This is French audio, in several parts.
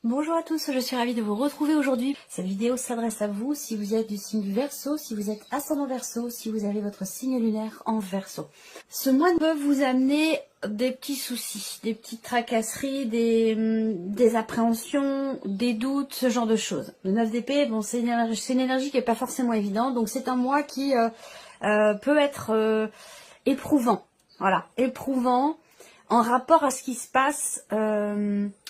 Bonjour à tous, je suis ravie de vous retrouver aujourd'hui. Cette vidéo s'adresse à vous si vous êtes du signe du Verseau, si vous êtes ascendant Verseau, si vous avez votre signe lunaire en Verseau. Ce mois peut vous amener des petits soucis, des petites tracasseries, des appréhensions, des doutes, ce genre de choses. Le 9 d'épée, bon, c'est une énergie qui n'est pas forcément évidente, donc c'est un mois qui peut être éprouvant. Voilà, éprouvant en rapport à ce qui se passe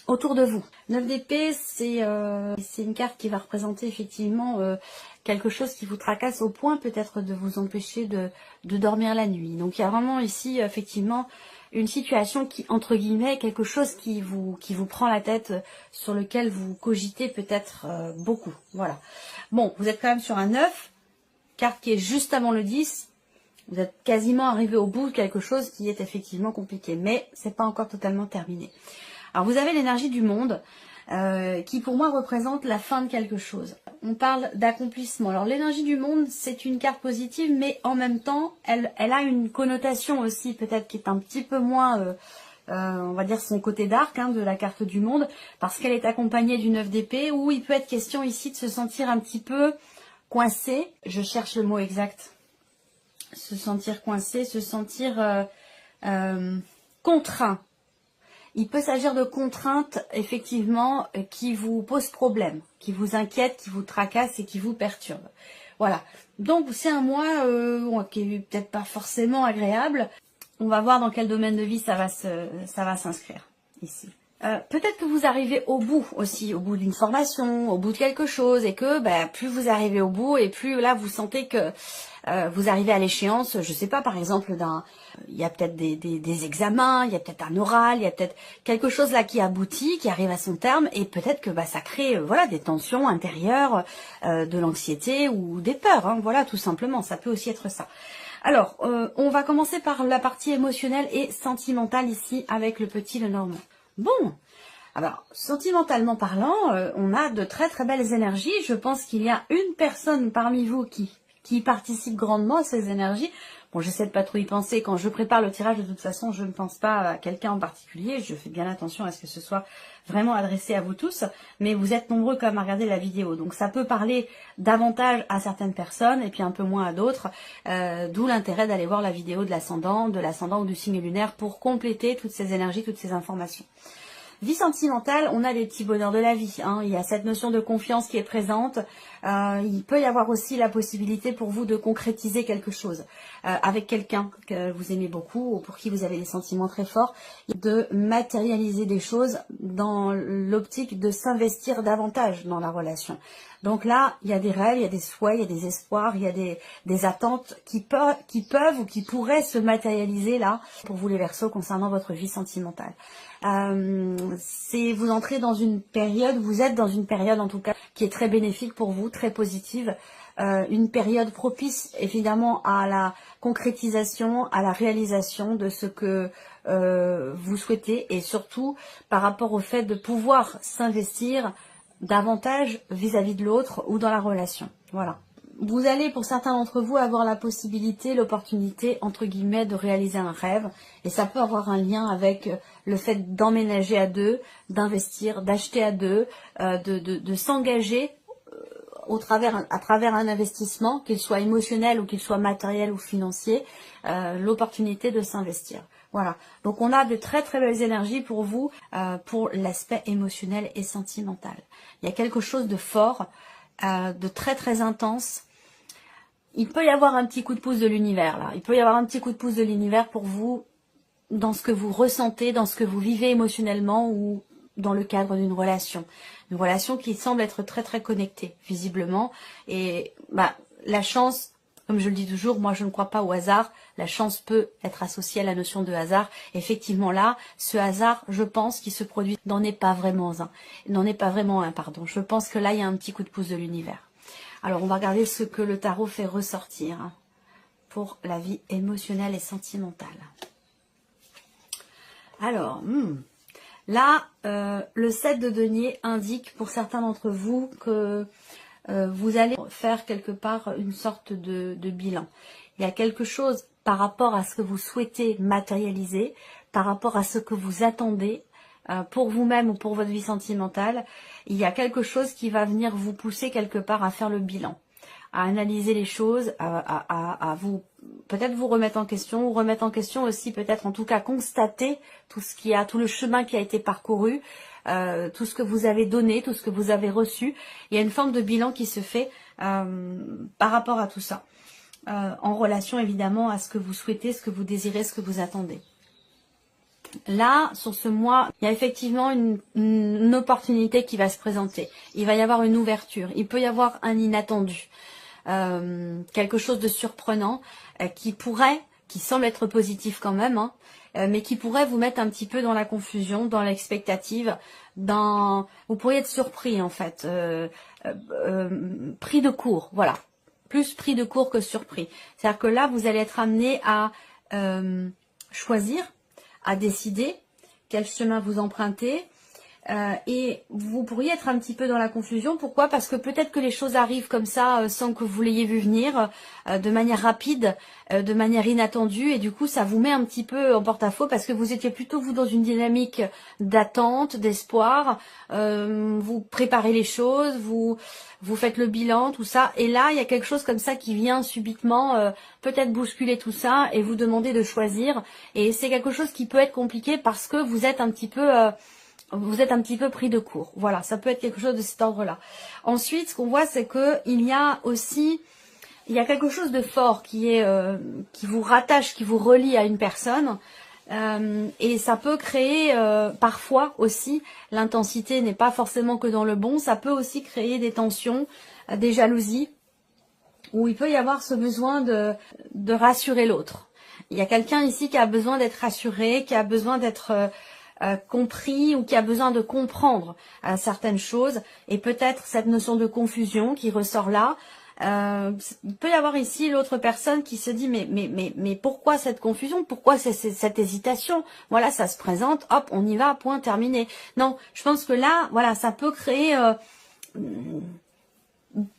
autour de vous. 9 d'épée, c'est une carte qui va représenter effectivement quelque chose qui vous tracasse au point peut-être de vous empêcher de dormir la nuit. Donc il y a vraiment ici effectivement une situation qui, entre guillemets, quelque chose qui vous prend la tête, sur lequel vous cogitez peut-être beaucoup. Voilà. Bon, vous êtes quand même sur un 9, carte qui est juste avant le 10. Vous êtes quasiment arrivé au bout de quelque chose qui est effectivement compliqué, mais c'est pas encore totalement terminé. Alors vous avez l'énergie du monde qui pour moi représente la fin de quelque chose. On parle d'accomplissement. Alors l'énergie du monde, c'est une carte positive, mais en même temps, elle a une connotation aussi peut-être qui est un petit peu moins, on va dire son côté dark de la carte du monde, parce qu'elle est accompagnée du 9 d'épée, où il peut être question ici de se sentir un petit peu coincé. Je cherche le mot exact. Se sentir coincé, se sentir contraint. Il peut s'agir de contraintes, effectivement, qui vous posent problème, qui vous inquiètent, qui vous tracassent et qui vous perturbent. Voilà. Donc, c'est un mois qui est peut-être pas forcément agréable. On va voir dans quel domaine de vie ça va s'inscrire ici. Peut-être que vous arrivez au bout aussi, au bout d'une formation, au bout de quelque chose, et que plus vous arrivez au bout, et plus là vous sentez que vous arrivez à l'échéance, je sais pas, par exemple, il y a peut-être des examens, il y a peut-être un oral, il y a peut-être quelque chose là qui aboutit, qui arrive à son terme, et peut-être que ça crée voilà des tensions intérieures, de l'anxiété ou des peurs, voilà, tout simplement, ça peut aussi être ça. Alors, on va commencer par la partie émotionnelle et sentimentale ici avec le petit Lenormand. Bon, alors sentimentalement parlant, on a de très très belles énergies. Je pense qu'il y a une personne parmi vous qui participe grandement à ces énergies. Bon, j'essaie de pas trop y penser. Quand je prépare le tirage, de toute façon, je ne pense pas à quelqu'un en particulier. Je fais bien attention à ce que ce soit vraiment adressé à vous tous. Mais vous êtes nombreux quand même à regarder la vidéo. Donc ça peut parler davantage à certaines personnes et puis un peu moins à d'autres. D'où l'intérêt d'aller voir la vidéo de l'ascendant ou du signe lunaire pour compléter toutes ces énergies, toutes ces informations. Vie sentimentale, on a les petits bonheurs de la vie. Il y a cette notion de confiance qui est présente. Il peut y avoir aussi la possibilité pour vous de concrétiser quelque chose avec quelqu'un que vous aimez beaucoup ou pour qui vous avez des sentiments très forts, de matérialiser des choses dans l'optique de s'investir davantage dans la relation. Donc là, il y a des rêves, il y a des souhaits, il y a des espoirs, il y a des attentes qui peuvent ou qui pourraient se matérialiser là pour vous les Verseaux concernant votre vie sentimentale. Vous entrez dans une période, vous êtes dans une période en tout cas qui est très bénéfique pour vous, très positive, une période propice évidemment à la concrétisation, à la réalisation de ce que vous souhaitez et surtout par rapport au fait de pouvoir s'investir davantage vis-à-vis de l'autre ou dans la relation. Voilà. Vous allez, pour certains d'entre vous, avoir la possibilité, l'opportunité, entre guillemets, de réaliser un rêve. Et ça peut avoir un lien avec le fait d'emménager à deux, d'investir, d'acheter à deux, de s'engager à travers un investissement, qu'il soit émotionnel ou qu'il soit matériel ou financier, l'opportunité de s'investir. Voilà, donc on a de très très belles énergies pour vous, pour l'aspect émotionnel et sentimental. Il y a quelque chose de fort, de très très intense. Il peut y avoir un petit coup de pouce de l'univers là. Il peut y avoir un petit coup de pouce de l'univers pour vous dans ce que vous ressentez, dans ce que vous vivez émotionnellement ou dans le cadre d'une relation. Une relation qui semble être très très connectée, visiblement. Et la chance, comme je le dis toujours, moi je ne crois pas au hasard. La chance peut être associée à la notion de hasard. Effectivement là, ce hasard, je pense, qui se produit, n'en est pas vraiment un. Pardon. Je pense que là, il y a un petit coup de pouce de l'univers. Alors, on va regarder ce que le tarot fait ressortir pour la vie émotionnelle et sentimentale. Alors, là, le 7 de denier indique pour certains d'entre vous que vous allez faire quelque part une sorte de bilan. Il y a quelque chose par rapport à ce que vous souhaitez matérialiser, par rapport à ce que vous attendez, pour vous-même ou pour votre vie sentimentale, il y a quelque chose qui va venir vous pousser quelque part à faire le bilan, à analyser les choses, à vous peut-être vous remettre en question, ou remettre en question aussi peut-être en tout cas constater tout ce qu'il y a, tout le chemin qui a été parcouru, tout ce que vous avez donné, tout ce que vous avez reçu. Il y a une forme de bilan qui se fait par rapport à tout ça, en relation évidemment à ce que vous souhaitez, ce que vous désirez, ce que vous attendez. Là, sur ce mois, il y a effectivement une opportunité qui va se présenter. Il va y avoir une ouverture. Il peut y avoir un inattendu. Quelque chose de surprenant qui semble être positif quand même, hein, mais qui pourrait vous mettre un petit peu dans la confusion, dans l'expectative, vous pourriez être surpris en fait, pris de court, voilà. Plus pris de court que surpris. C'est-à-dire que là, vous allez être amené à choisir, à décider quel chemin vous empruntez, et vous pourriez être un petit peu dans la confusion. Pourquoi? Parce que peut-être que les choses arrivent comme ça sans que vous l'ayez vu venir, de manière rapide, de manière inattendue, et du coup ça vous met un petit peu en porte-à-faux parce que vous étiez plutôt vous dans une dynamique d'attente, d'espoir, vous préparez les choses, vous faites le bilan, tout ça, et là il y a quelque chose comme ça qui vient subitement peut-être bousculer tout ça et vous demander de choisir, et c'est quelque chose qui peut être compliqué parce que vous êtes un petit peu pris de court. Voilà, ça peut être quelque chose de cet ordre-là. Ensuite, ce qu'on voit, c'est que il y a quelque chose de fort qui vous rattache, qui vous relie à une personne, et ça peut créer parfois aussi, l'intensité n'est pas forcément que dans le bon, ça peut aussi créer des tensions, des jalousies, où il peut y avoir ce besoin de rassurer l'autre. Il y a quelqu'un ici qui a besoin d'être rassuré, qui a besoin d'être compris, ou qui a besoin de comprendre certaines choses, et peut-être cette notion de confusion qui ressort là. Il peut y avoir ici l'autre personne qui se dit mais pourquoi cette confusion, pourquoi cette hésitation, voilà, ça se présente, hop, on y va, point, terminé. Non, je pense que là, voilà, ça peut créer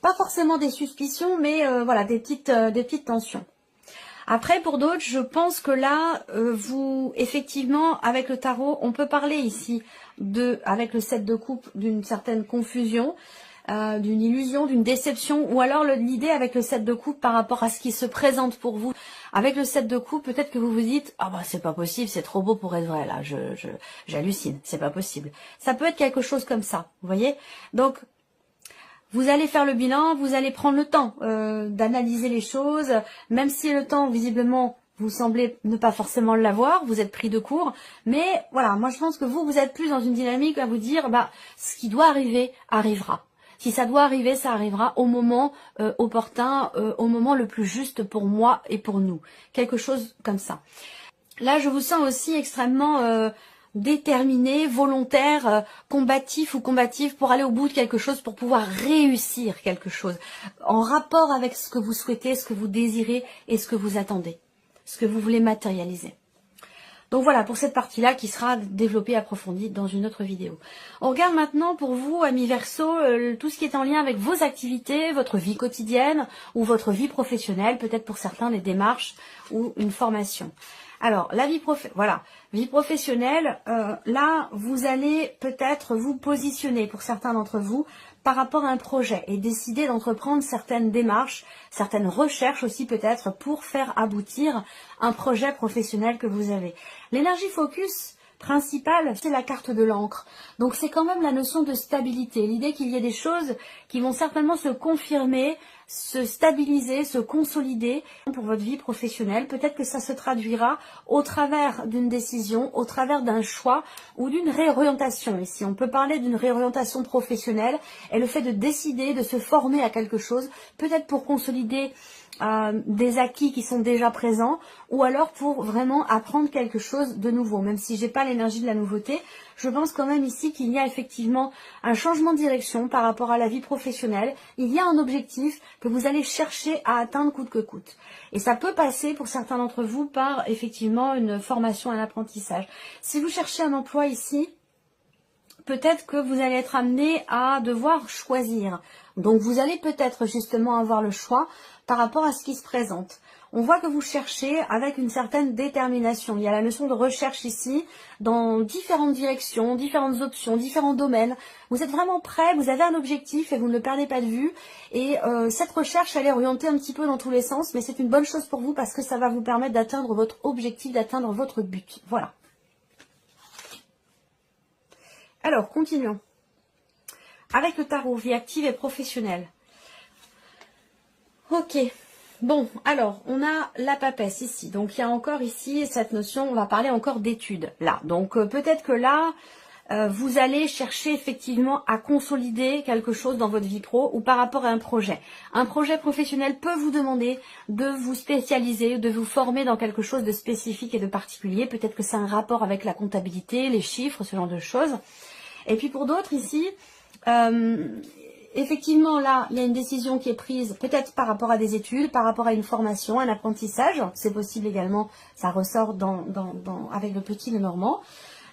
pas forcément des suspicions, mais voilà, des petites tensions. Après, pour d'autres, je pense que là, effectivement, avec le tarot, on peut parler ici avec le 7 de coupe, d'une certaine confusion, d'une illusion, d'une déception, ou alors l'idée avec le 7 de coupe par rapport à ce qui se présente pour vous. Avec le 7 de coupe, peut-être que vous vous dites, ah bah c'est pas possible, c'est trop beau pour être vrai, là, j'hallucine, c'est pas possible. Ça peut être quelque chose comme ça, vous voyez. Donc, vous allez faire le bilan, vous allez prendre le temps d'analyser les choses, même si le temps, visiblement, vous semblez ne pas forcément l'avoir, vous êtes pris de court, mais voilà, moi je pense que vous êtes plus dans une dynamique à vous dire, bah, ce qui doit arriver, arrivera. Si ça doit arriver, ça arrivera au moment opportun, au moment le plus juste pour moi et pour nous. Quelque chose comme ça. Là, je vous sens aussi extrêmement déterminé, volontaire, combatif ou combative pour aller au bout de quelque chose, pour pouvoir réussir quelque chose, en rapport avec ce que vous souhaitez, ce que vous désirez et ce que vous attendez, ce que vous voulez matérialiser. Donc voilà, pour cette partie-là qui sera développée, approfondie dans une autre vidéo. On regarde maintenant pour vous, amis Verseau, tout ce qui est en lien avec vos activités, votre vie quotidienne ou votre vie professionnelle, peut-être pour certains des démarches ou une formation. Alors, la vie professionnelle, là, vous allez peut-être vous positionner, pour certains d'entre vous, par rapport à un projet et décider d'entreprendre certaines démarches, certaines recherches aussi peut-être, pour faire aboutir un projet professionnel que vous avez. L'énergie focus principale, c'est la carte de l'encre. Donc c'est quand même la notion de stabilité, l'idée qu'il y ait des choses qui vont certainement se confirmer, se stabiliser, se consolider pour votre vie professionnelle. Peut-être que ça se traduira au travers d'une décision, au travers d'un choix ou d'une réorientation. Ici, on peut parler d'une réorientation professionnelle et le fait de décider, de se former à quelque chose, peut-être pour consolider des acquis qui sont déjà présents, ou alors pour vraiment apprendre quelque chose de nouveau. Même si j'ai pas l'énergie de la nouveauté, je pense quand même ici qu'il y a effectivement un changement de direction par rapport à la vie professionnelle. Il y a un objectif que vous allez chercher à atteindre coûte que coûte. Et ça peut passer pour certains d'entre vous par effectivement une formation, un apprentissage. Si vous cherchez un emploi ici, peut-être que vous allez être amené à devoir choisir. Donc vous allez peut-être justement avoir le choix par rapport à ce qui se présente. On voit que vous cherchez avec une certaine détermination. Il y a la notion de recherche ici, dans différentes directions, différentes options, différents domaines. Vous êtes vraiment prêt, vous avez un objectif et vous ne le perdez pas de vue. Et cette recherche, elle est orientée un petit peu dans tous les sens, mais c'est une bonne chose pour vous parce que ça va vous permettre d'atteindre votre objectif, d'atteindre votre but. Voilà. Alors, continuons. Avec le tarot, vie active et professionnelle. Ok. Bon, alors, on a la papesse ici. Donc, il y a encore ici cette notion, on va parler encore d'études, là. Donc, peut-être que là, vous allez chercher effectivement à consolider quelque chose dans votre vie pro ou par rapport à un projet. Un projet professionnel peut vous demander de vous spécialiser, de vous former dans quelque chose de spécifique et de particulier. Peut-être que c'est un rapport avec la comptabilité, les chiffres, ce genre de choses. Et puis, pour d'autres ici... effectivement, là, il y a une décision qui est prise peut-être par rapport à des études, par rapport à une formation, un apprentissage. C'est possible également, ça ressort avec le petit Lenormand.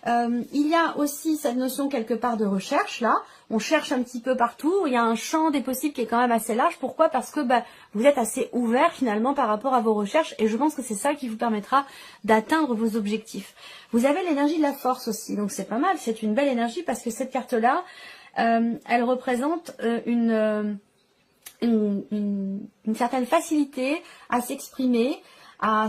Il y a aussi cette notion quelque part de recherche, là. On cherche un petit peu partout. Il y a un champ des possibles qui est quand même assez large. Pourquoi? Parce que vous êtes assez ouvert finalement par rapport à vos recherches. Et je pense que c'est ça qui vous permettra d'atteindre vos objectifs. Vous avez l'énergie de la force aussi. Donc c'est pas mal. C'est une belle énergie parce que cette carte-là, elle représente une certaine facilité à s'exprimer.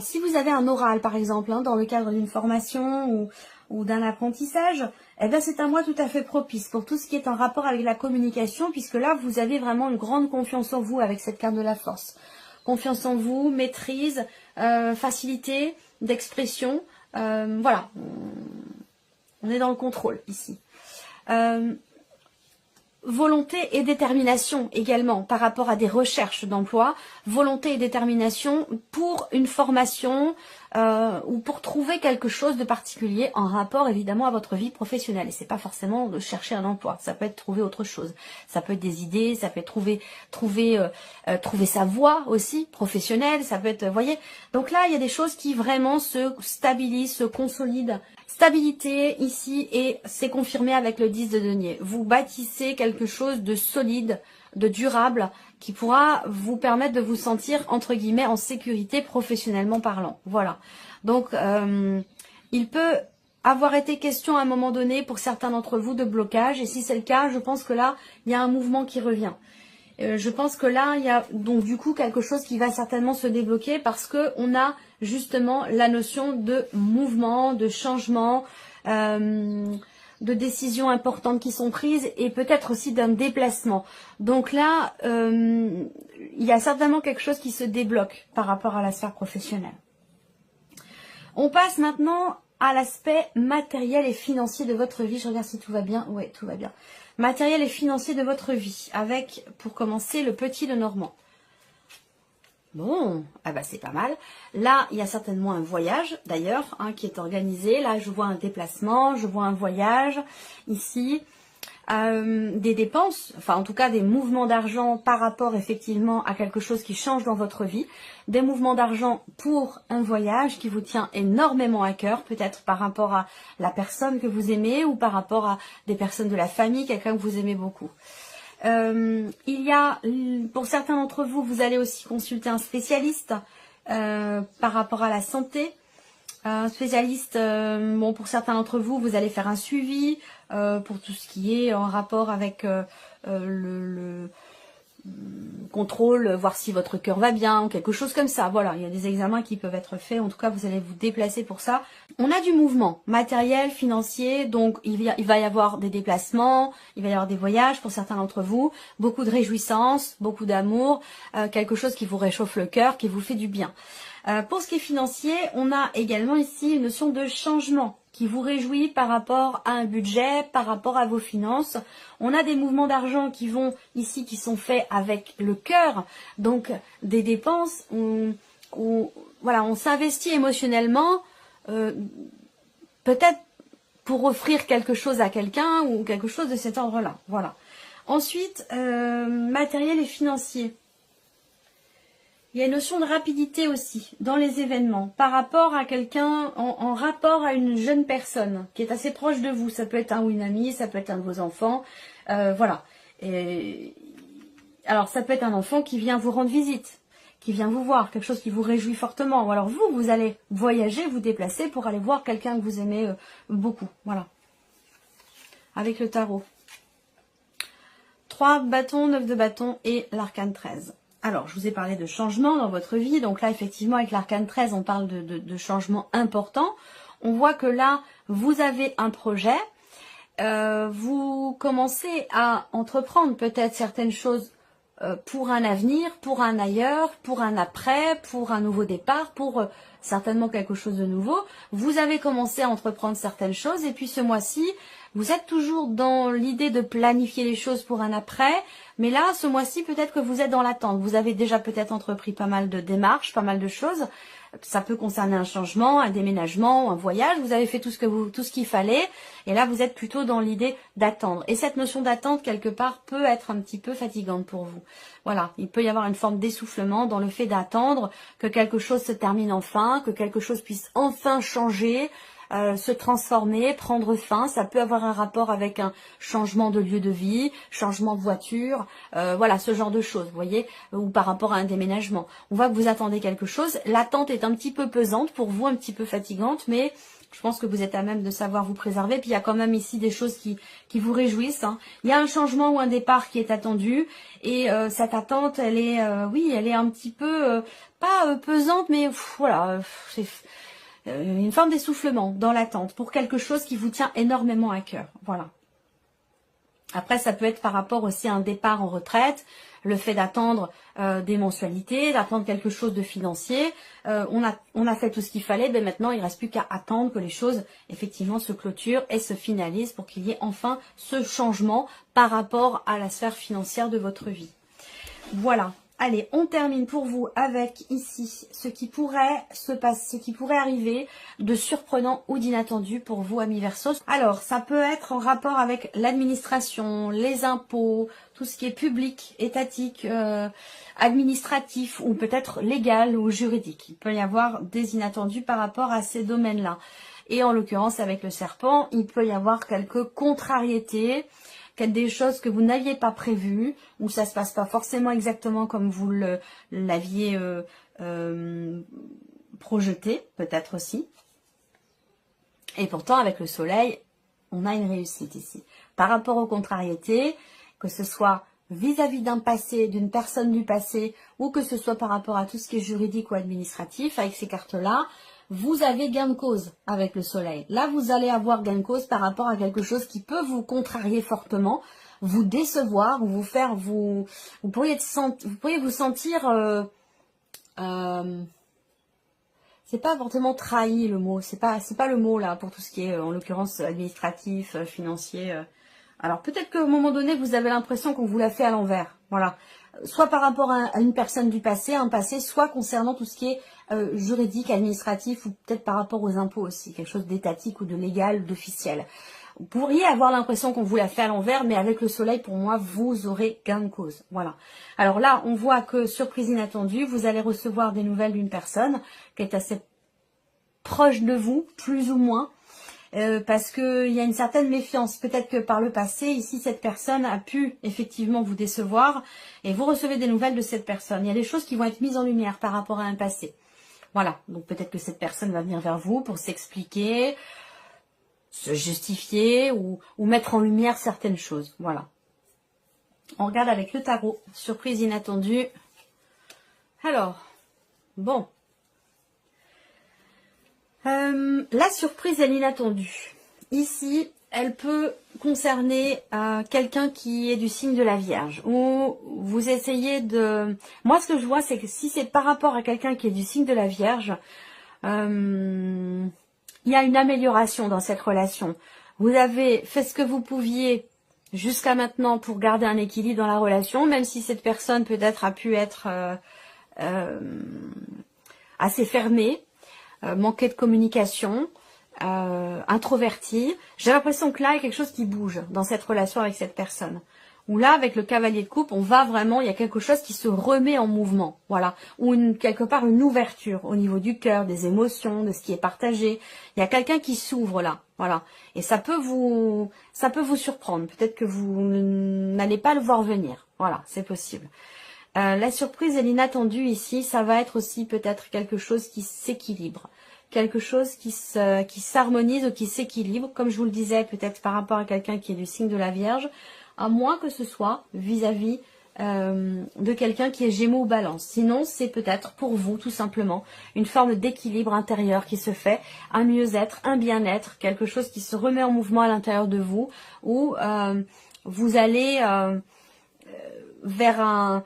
Si vous avez un oral par exemple, dans le cadre d'une formation ou d'un apprentissage, eh bien c'est un mois tout à fait propice pour tout ce qui est en rapport avec la communication, puisque là vous avez vraiment une grande confiance en vous avec cette carte de la force. Confiance en vous, maîtrise, facilité d'expression, voilà, on est dans le contrôle ici. Volonté et détermination également par rapport à des recherches d'emploi, volonté et détermination pour une formation ou pour trouver quelque chose de particulier en rapport évidemment à votre vie professionnelle. Et c'est pas forcément de chercher un emploi, ça peut être trouver autre chose, ça peut être des idées, ça peut être trouver sa voie aussi professionnelle, ça peut être, vous voyez. Donc là il y a des choses qui vraiment se stabilisent, se consolident. Stabilité ici et c'est confirmé avec le 10 de denier. Vous bâtissez quelque chose de solide, de durable qui pourra vous permettre de vous sentir entre guillemets en sécurité professionnellement parlant. Voilà. Donc il peut avoir été question à un moment donné pour certains d'entre vous de blocage et si c'est le cas, je pense que là il y a un mouvement qui revient. Je pense que là, il y a donc du coup quelque chose qui va certainement se débloquer parce que on a justement la notion de mouvement, de changement, de décisions importantes qui sont prises et peut-être aussi d'un déplacement. Donc là, il y a certainement quelque chose qui se débloque par rapport à la sphère professionnelle. On passe maintenant à l'aspect matériel et financier de votre vie. Je regarde si tout va bien. Oui, tout va bien. Matériel et financier de votre vie, avec, pour commencer, le petit Lenormand. Bon, c'est pas mal. Là, il y a certainement un voyage, d'ailleurs, qui est organisé. Là, je vois un déplacement, je vois un voyage, ici. Des dépenses, enfin en tout cas des mouvements d'argent par rapport effectivement à quelque chose qui change dans votre vie, des mouvements d'argent pour un voyage qui vous tient énormément à cœur, peut-être par rapport à la personne que vous aimez ou par rapport à des personnes de la famille, quelqu'un que vous aimez beaucoup. Il y a, pour certains d'entre vous, vous allez aussi consulter un spécialiste par rapport à la santé. Un spécialiste, pour certains d'entre vous, vous allez faire un suivi pour tout ce qui est en rapport avec le contrôle, voir si votre cœur va bien, ou quelque chose comme ça. Voilà, il y a des examens qui peuvent être faits. En tout cas, vous allez vous déplacer pour ça. On a du mouvement matériel, financier, donc il va y avoir des déplacements, il va y avoir des voyages pour certains d'entre vous, beaucoup de réjouissance, beaucoup d'amour, quelque chose qui vous réchauffe le cœur, qui vous fait du bien. Pour ce qui est financier, on a également ici une notion de changement qui vous réjouit par rapport à un budget, par rapport à vos finances. On a des mouvements d'argent qui vont ici, qui sont faits avec le cœur, donc des dépenses où voilà, on s'investit émotionnellement, peut-être pour offrir quelque chose à quelqu'un ou quelque chose de cet ordre-là. Voilà. Ensuite, matériel et financier. Il y a une notion de rapidité aussi dans les événements par rapport à quelqu'un, en rapport à une jeune personne qui est assez proche de vous. Ça peut être un ou une amie, ça peut être un de vos enfants. Voilà. Et, alors ça peut être un enfant qui vient vous rendre visite, qui vient vous voir, quelque chose qui vous réjouit fortement. Ou alors vous allez voyager, vous déplacer pour aller voir quelqu'un que vous aimez beaucoup. Voilà. Avec le tarot. 3 bâtons, 9 de bâtons et l'arcane 13. Alors, je vous ai parlé de changement dans votre vie. Donc là, effectivement, avec l'arcane 13, on parle de changements importants. On voit que là, vous avez un projet. Vous commencez à entreprendre peut-être certaines choses pour un avenir, pour un ailleurs, pour un après, pour un nouveau départ, pour certainement quelque chose de nouveau. Vous avez commencé à entreprendre certaines choses et puis ce mois-ci, vous êtes toujours dans l'idée de planifier les choses pour un après, mais là, ce mois-ci, peut-être que vous êtes dans l'attente. Vous avez déjà peut-être entrepris pas mal de démarches, pas mal de choses. Ça peut concerner un changement, un déménagement, un voyage. Vous avez fait tout ce qu'il fallait. Et là, vous êtes plutôt dans l'idée d'attendre. Et cette notion d'attente, quelque part, peut être un petit peu fatigante pour vous. Voilà. Il peut y avoir une forme d'essoufflement dans le fait d'attendre que quelque chose se termine enfin, que quelque chose puisse enfin changer, se transformer, prendre fin. Ça peut avoir un rapport avec un changement de lieu de vie, changement de voiture, voilà, ce genre de choses, vous voyez, ou par rapport à un déménagement. On voit que vous attendez quelque chose. L'attente est un petit peu pesante pour vous, un petit peu fatigante, mais je pense que vous êtes à même de savoir vous préserver. Puis il y a quand même ici des choses qui vous réjouissent. Hein. Il y a un changement ou un départ qui est attendu. Et cette attente, elle est, oui, elle est un petit peu, pas pesante, mais voilà, c'est une forme d'essoufflement dans l'attente pour quelque chose qui vous tient énormément à cœur. Voilà. Après, ça peut être par rapport aussi à un départ en retraite, le fait d'attendre des mensualités, d'attendre quelque chose de financier. On a fait tout ce qu'il fallait, ben maintenant il ne reste plus qu'à attendre que les choses effectivement se clôturent et se finalisent pour qu'il y ait enfin ce changement par rapport à la sphère financière de votre vie. Voilà. Allez, on termine pour vous avec ici ce qui pourrait se passer, ce qui pourrait arriver de surprenant ou d'inattendu pour vous, amis Verseau. Alors, ça peut être en rapport avec l'administration, les impôts, tout ce qui est public, étatique, administratif ou peut-être légal ou juridique. Il peut y avoir des inattendus par rapport à ces domaines-là. Et en l'occurrence, avec le serpent, il peut y avoir quelques contrariétés, des choses que vous n'aviez pas prévues, où ça se passe pas forcément exactement comme vous l'aviez projeté, peut-être aussi. Et pourtant, avec le soleil, on a une réussite ici. Par rapport aux contrariétés, que ce soit vis-à-vis d'un passé, d'une personne du passé, ou que ce soit par rapport à tout ce qui est juridique ou administratif, avec ces cartes-là, vous avez gain de cause avec le soleil. Là, vous allez avoir gain de cause par rapport à quelque chose qui peut vous contrarier fortement, vous décevoir, ou vous faire, vous pourriez vous sentir, c'est pas forcément trahi le mot, c'est pas le mot là pour tout ce qui est en l'occurrence administratif, financier. Alors peut-être qu'à un moment donné, vous avez l'impression qu'on vous l'a fait à l'envers. Voilà. Soit par rapport à une personne du passé, un passé, soit concernant tout ce qui est juridique, administratif, ou peut-être par rapport aux impôts aussi, quelque chose d'étatique ou de légal, d'officiel. Vous pourriez avoir l'impression qu'on vous l'a fait à l'envers, mais avec le soleil, pour moi, vous aurez gain de cause. Voilà. Alors là, on voit que, surprise inattendue, vous allez recevoir des nouvelles d'une personne qui est assez proche de vous, plus ou moins, parce qu'il y a une certaine méfiance. Peut-être que par le passé, ici, cette personne a pu effectivement vous décevoir et vous recevez des nouvelles de cette personne. Il y a des choses qui vont être mises en lumière par rapport à un passé. Voilà, donc peut-être que cette personne va venir vers vous pour s'expliquer, se justifier ou mettre en lumière certaines choses. Voilà. On regarde avec le tarot. Surprise inattendue. Alors, bon. La surprise et l'inattendu. Ici, elle peut concerner quelqu'un qui est du signe de la Vierge. Ou vous essayez de... Moi, ce que je vois, c'est que si c'est par rapport à quelqu'un qui est du signe de la Vierge, il y a une amélioration dans cette relation. Vous avez fait ce que vous pouviez jusqu'à maintenant pour garder un équilibre dans la relation, même si cette personne peut-être a pu être assez fermée, manquer de communication, introvertie. J'ai l'impression que là, il y a quelque chose qui bouge dans cette relation avec cette personne. Où là, avec le cavalier de coupe, on va vraiment, il y a quelque chose qui se remet en mouvement, voilà. Ou quelque part une ouverture au niveau du cœur, des émotions, de ce qui est partagé. Il y a quelqu'un qui s'ouvre là, voilà. Et ça peut vous surprendre. Peut-être que vous n'allez pas le voir venir. Voilà, c'est possible. La surprise et l'inattendu ici, ça va être aussi peut-être quelque chose qui s'équilibre. Quelque chose qui s'harmonise ou qui s'équilibre, comme je vous le disais, peut-être par rapport à quelqu'un qui est du signe de la Vierge, à moins que ce soit vis-à-vis de quelqu'un qui est Gémeaux ou Balance. Sinon, c'est peut-être pour vous, tout simplement, une forme d'équilibre intérieur qui se fait, un mieux-être, un bien-être, quelque chose qui se remet en mouvement à l'intérieur de vous, où vous allez vers un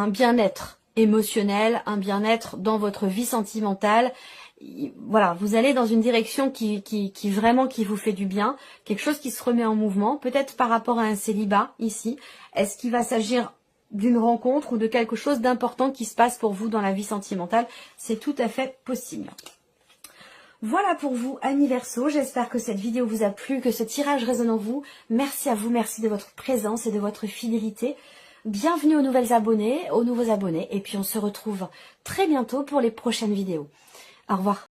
bien-être émotionnel, un bien-être dans votre vie sentimentale. Voilà, vous allez dans une direction qui vraiment qui vous fait du bien, quelque chose qui se remet en mouvement, peut-être par rapport à un célibat ici. Est-ce qu'il va s'agir d'une rencontre ou de quelque chose d'important qui se passe pour vous dans la vie sentimentale? C'est tout à fait possible. Voilà pour vous, amis Verseau. J'espère que cette vidéo vous a plu, que ce tirage résonne en vous. Merci à vous, merci de votre présence et de votre fidélité. Bienvenue aux nouveaux abonnés, et puis on se retrouve très bientôt pour les prochaines vidéos. Au revoir.